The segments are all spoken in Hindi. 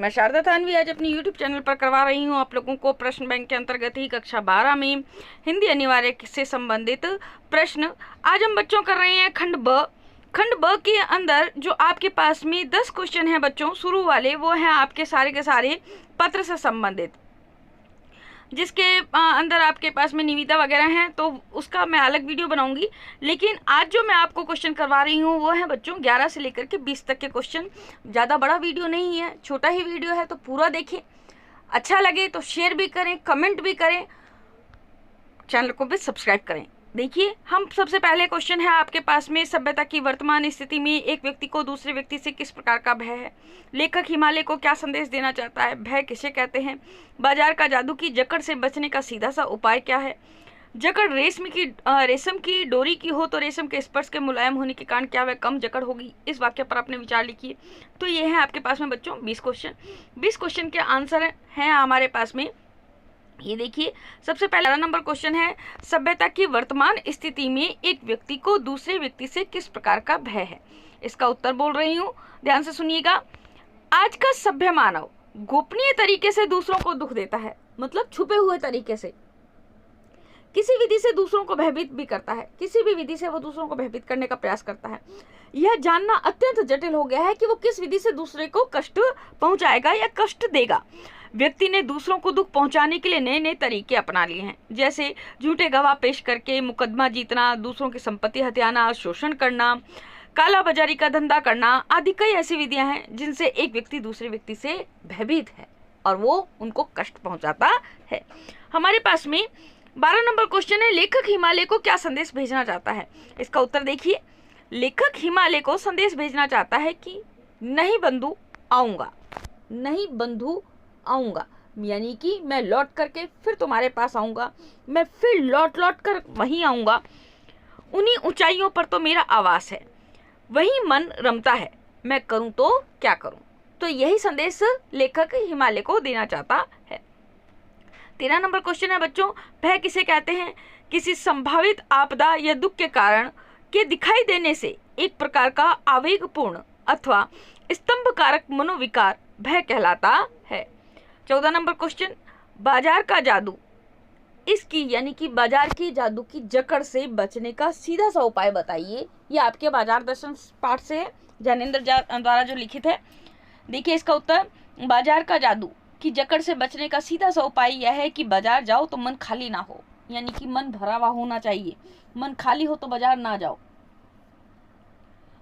मैं शारदा थानवी आज अपनी YouTube चैनल पर करवा रही हूँ आप लोगों को प्रश्न बैंक के अंतर्गत ही कक्षा 12 में हिंदी अनिवार्य से संबंधित प्रश्न। आज हम बच्चों कर रहे हैं खंड ब के अंदर जो आपके पास में 10 क्वेश्चन हैं बच्चों शुरू वाले, वो हैं आपके सारे के सारे पत्र से संबंधित, जिसके अंदर आपके पास में निविदा वगैरह हैं, तो उसका मैं अलग वीडियो बनाऊंगी। लेकिन आज जो मैं आपको क्वेश्चन करवा रही हूँ वो है बच्चों 11 से लेकर के 20 तक के क्वेश्चन। ज़्यादा बड़ा वीडियो नहीं है, छोटा ही वीडियो है, तो पूरा देखें। अच्छा लगे तो शेयर भी करें, कमेंट भी करें, चैनल को भी सब्सक्राइब करें। देखिए, हम सबसे पहले क्वेश्चन है आपके पास में, सभ्यता की वर्तमान स्थिति में एक व्यक्ति को दूसरे व्यक्ति से किस प्रकार का भय है? लेखक हिमालय को क्या संदेश देना चाहता है? भय किसे कहते हैं? बाजार का जादू की जकड़ से बचने का सीधा सा उपाय क्या है? जकड़ रेशम की डोरी की हो तो रेशम के स्पर्श के मुलायम होने के कारण क्या वह कम जकड़ होगी? इस वाक्य पर अपने विचार लिखिए। तो ये है आपके पास में बच्चों 20 क्वेश्चन। 20 क्वेश्चन के आंसर हैं हमारे पास में, ये देखिए। सबसे पहला नंबर क्वेश्चन है, सभ्यता की वर्तमान स्थिति में एक व्यक्ति को दूसरे व्यक्ति से किस प्रकार का भय है? इसका उत्तर बोल रही हूँ, ध्यान से सुनिएगा। आज का सभ्य मानव गोपनीय तरीके से दूसरों को दुख देता है, मतलब छुपे हुए तरीके से किसी विधि से दूसरों को भयभीत भी करता है। किसी भी विधि से वो दूसरों को भयभीत करने का प्रयास करता है। यह जानना अत्यंत जटिल हो गया है कि वो किस विधि से दूसरे को कष्ट पहुंचाएगा या कष्ट देगा। व्यक्ति ने दूसरों को दुख पहुंचाने के लिए नए नए तरीके अपना लिए हैं, जैसे झूठे गवाह पेश करके मुकदमा जीतना, दूसरों की संपत्ति हथियाना, शोषण करना, काला बाजारी का धंधा करना आदि। कई ऐसी विधियां हैं जिनसे एक व्यक्ति दूसरे व्यक्ति से भयभीत है और वो उनको कष्ट पहुंचाता है। हमारे पास में 12 नंबर क्वेश्चन है, लेखक हिमालय को क्या संदेश भेजना चाहता है? इसका उत्तर देखिए। लेखक हिमालय को संदेश भेजना चाहता है कि नहीं बंधु आऊंगा, नहीं बंधु आऊंगा, यानी कि मैं लौट करके फिर तुम्हारे पास आऊंगा, मैं फिर लौट कर वहीं आऊंगा। उन्हीं ऊंचाइयों पर तो मेरा आवास है, वही मन रमता है, मैं करूं तो क्या करूं? तो यही संदेश लेखक हिमालय को देना चाहता है। 13 नंबर क्वेश्चन है बच्चों, भय किसे कहते हैं? किसी संभावित आपदा या दुख के कारण के दिखाई देने से एक प्रकार का आवेगपूर्ण अथवा स्तंभकारक मनोविकार भय कहलाता है। 14 नंबर क्वेश्चन, बाजार का जादू, इसकी यानी कि बाजार की जादू की जकड़ से बचने का सीधा सा उपाय बताइए। ये आपके बाजार दर्शन पाठ से है, ज्ञानेंद्र द्वारा जो लिखित है। देखिए इसका उत्तर, बाजार का जादू की जकड़ से बचने का सीधा सा उपाय यह है कि बाजार जाओ तो मन खाली ना हो, यानी कि मन भरा हुआ होना चाहिए। मन खाली हो तो बाजार ना जाओ।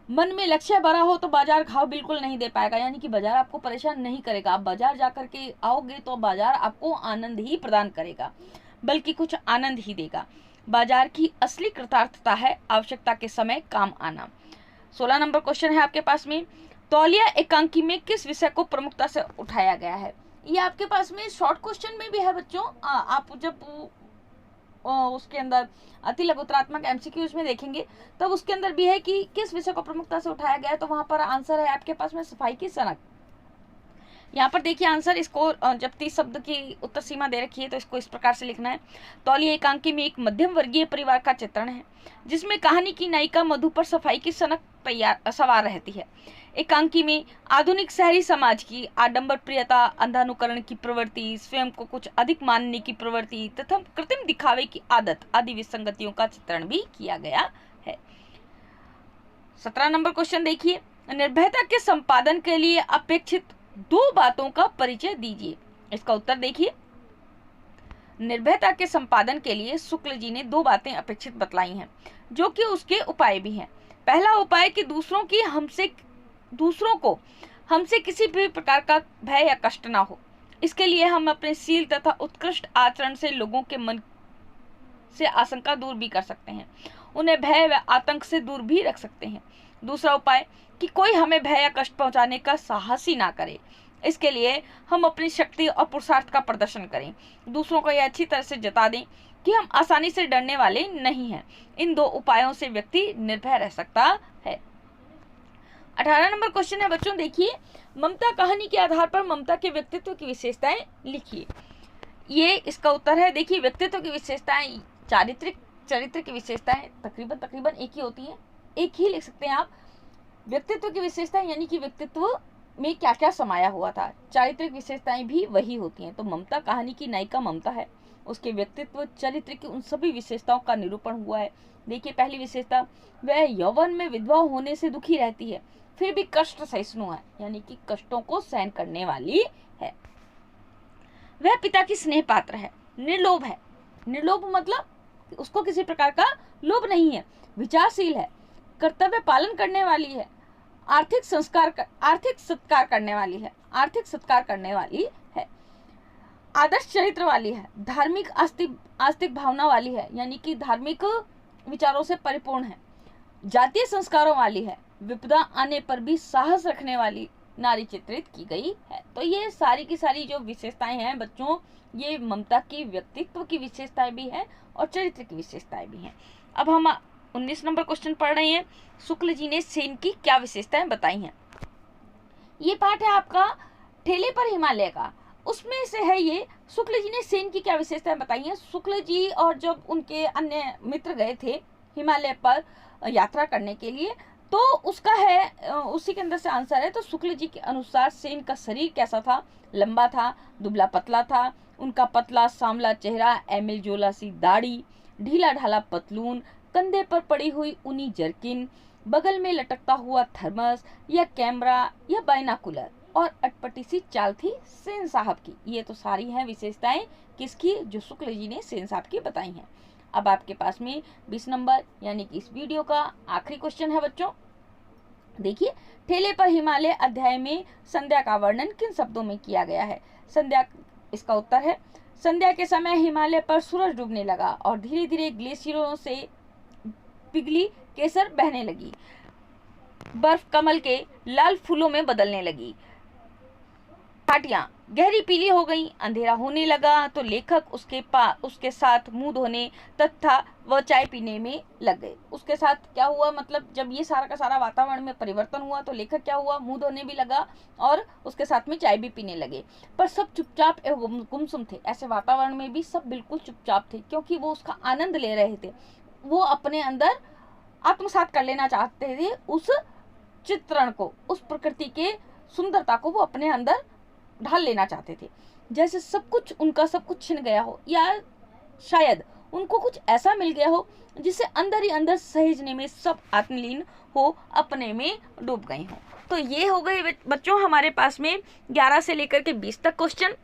मन में लक्ष्य भरा हो तो बाजार घाव बिल्कुल नहीं दे पाएगा, यानी कि बाजार आपको परेशान नहीं करेगा। आप बाजार जाकर के आओगे तो बाजार आपको आनंद ही प्रदान करेगा, बल्कि कुछ आनंद ही देगा। बाजार की असली कृतार्थता है आवश्यकता के समय काम आना। 16 नंबर क्वेश्चन है आपके पास में, तौलिया एकांकी में किस विषय को प्रमुखता से उठाया गया है? ये आपके पास में शॉर्ट क्वेश्चन में भी है बच्चों। आप जब उसके अंदर अति लघुतरात्मक एमसीक्यूज में देखेंगे तब उसके अंदर भी है कि किस विषय को प्रमुखता से उठाया गया है, तो वहां पर आंसर है आपके पास में सफाई की सनक। यहाँ पर देखिए आंसर, इसको जब 30 शब्द की उत्तर सीमा दे रखी है तो इसको इस प्रकार से लिखना है। तौलिया एकांकी में एक मध्यम वर्गीय परिवार का चित्रण है, जिसमें कहानी की नायिका मधु पर सफाई की सनक सवार रहती है। एकांकी में आधुनिक शहरी समाज की आडंबर प्रियता, अंधानुकरण की प्रवृत्ति, स्वयं को कुछ अधिक मानने की प्रवृत्ति तथा कृत्रिम दिखावे की आदत आदि विसंगतियों का चित्रण भी किया गया है। 17 नंबर क्वेश्चन देखिए, निर्भयता के संपादन के लिए अपेक्षित 2 बातों का परिचय दीजिए। इसका उत्तर देखिए, निर्भयता के संपादन के लिए शुक्ल जी ने 2 बातें अपेक्षित बतलाई हैं, जो कि उसके उपाय भी हैं। पहला उपाय कि दूसरों को हमसे किसी भी प्रकार का भय या कष्ट ना हो। इसके लिए हम अपने शील तथा उत्कृष्ट आचरण से लोगों के मन से आशंका दूर भी कर सकते हैं, उन्हें भय व आतंक से दूर भी रख सकते हैं। दूसरा उपाय कि कोई हमें भय या कष्ट पहुंचाने का साहस ही ना करे। इसके लिए हम अपनी शक्ति और पुरुषार्थ का प्रदर्शन करें, दूसरों को यह अच्छी तरह से जता दें कि हम आसानी से डरने वाले नहीं हैं। इन 2 उपायों से व्यक्ति निर्भय रह सकता है। 18 नंबर क्वेश्चन है बच्चों, देखिए, ममता कहानी के आधार पर ममता के व्यक्तित्व की विशेषताएं लिखिए। ये इसका उत्तर है। देखिए, व्यक्तित्व की विशेषताएं, चरित्र की विशेषताएं तकरीबन एक ही होती हैं, एक ही लिख सकते हैं आप। व्यक्तित्व की विशेषताएं यानी कि व्यक्तित्व में क्या क्या समाया हुआ था। चारित्रिक विशेषताएं भी वही होती हैं। तो ममता कहानी की नायिका ममता है, उसके व्यक्तित्व चरित्र की उन सभी विशेषताओं का निरूपण हुआ है। देखिए पहली विशेषता, वह यौवन में विधवा होने से दुखी रहती है, फिर भी कष्ट सहिष्णु है, यानी कि कष्टों को सहन करने वाली है। वह पिता की स्नेह पात्र है, निर्लोभ है। निर्लोभ मतलब उसको किसी प्रकार का लोभ नहीं है, विचारशील है, कर्तव्य पालन करने वाली है, आर्थिक सत्कार करने वाली है, आदर्श चरित्र वाली है, धार्मिक आस्तिक भावना वाली है, यानी कि धार्मिक विचारों से परिपूर्ण है, जातीय संस्कारों वाली है, विपदा आने पर भी साहस रखने वाली नारी चित्रित की गई है। तो ये सारी की सारी जो विशेषताएं हैं बच्चों, ये ममता की व्यक्तित्व की विशेषताएं भी हैं और चरित्र की विशेषताएं भी हैं। अब हम 19 नंबर क्वेश्चन पढ़ रहे हैं। शुक्ल जी ने सेन की क्या विशेषताएं बताई हैं। ये पाठ है आपका ठेले पर हिमालय का, उसमें से है ये। शुक्ल जी ने सेन की क्या विशेषताएं बताई हैं। शुक्ल जी और जब उनके अन्य मित्र गए थे हिमालय पर यात्रा करने के लिए, तो उसका है उसी के अंदर से आंसर है। तो शुक्ल जी के अनुसार सेन का शरीर कैसा था, लंबा था, दुबला पतला था, उनका पतला सांवला चेहरा, एमिल जोला सी दाढ़ी, ढीला ढाला पतलून, कंधे पर पड़ी हुई ऊनी जर्किन, बगल में लटकता हुआ थर्मस या कैमरा या बाइनाकुलर, और अटपटी सी चाल थी सेन साहब की। ये तो सारी हैं विशेषताएं किसकी, जो शुक्ल जी ने सेन साहब की बताई हैं। अब आपके पास में 20 नंबर यानी कि इस वीडियो का आखिरी क्वेश्चन है बच्चों। देखिए ठेले पर हिमालय अध्याय में संध्या का वर्णन किन शब्दों में किया गया है। संध्या, इसका उत्तर है संध्या के समय हिमालय पर सूरज डूबने लगा और धीरे धीरे ग्लेशियरों से पिघली केसर बहने लगी, बर्फ कमल के लाल फूलों में बदलने लगी, घाटियां गहरी पीली हो गईं, अंधेरा होने लगा तो लेखक उसके साथ मुंह धोने तथा वह चाय पीने में लग गए। उसके साथ क्या हुआ, मतलब जब ये सारा का सारा वातावरण में परिवर्तन हुआ तो लेखक क्या हुआ, मुंह धोने भी लगा और उसके साथ में चाय भी पीने लगे। पर सब चुपचाप एवं गुमसुम थे। ऐसे वातावरण में भी सब बिल्कुल चुपचाप थे, क्योंकि वो उसका आनंद ले रहे थे। वो अपने अंदर आत्मसात कर लेना चाहते थे उस चित्रण को, उस प्रकृति के सुंदरता को वो अपने अंदर ढाल लेना चाहते थे। जैसे सब कुछ उनका सब कुछ छिन गया हो, या शायद उनको कुछ ऐसा मिल गया हो जिसे अंदर ही अंदर सहेजने में सब आत्मलीन हो, अपने में डूब गए हों। तो ये हो गए बच्चों हमारे पास में 11 से लेकर के 20 तक क्वेश्चन।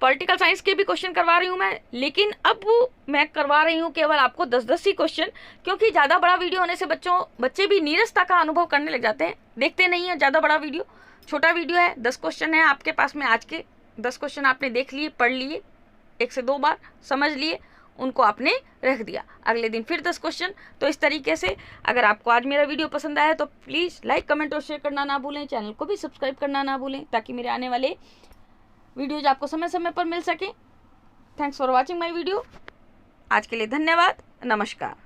पॉलिटिकल साइंस के भी क्वेश्चन करवा रही हूँ मैं, लेकिन अब मैं करवा रही हूँ केवल आपको 10-10 ही क्वेश्चन, क्योंकि ज़्यादा बड़ा वीडियो होने से बच्चे भी नीरसता का अनुभव करने लग जाते हैं, देखते नहीं है ज़्यादा बड़ा वीडियो। छोटा वीडियो है, 10 क्वेश्चन है आपके पास में। आज के 10 क्वेश्चन आपने देख लिए, पढ़ लिए, 1 से 2 बार समझ लिए, उनको आपने रख दिया। अगले दिन फिर 10 क्वेश्चन। तो इस तरीके से अगर आपको आज मेरा वीडियो पसंद आया तो प्लीज़ लाइक, कमेंट और शेयर करना ना भूलें। चैनल को भी सब्सक्राइब करना ना भूलें, ताकि मेरे आने वाले वीडियोज आपको समय समय पर मिल सके। Thanks for watching my video. आज के लिए धन्यवाद, नमस्कार।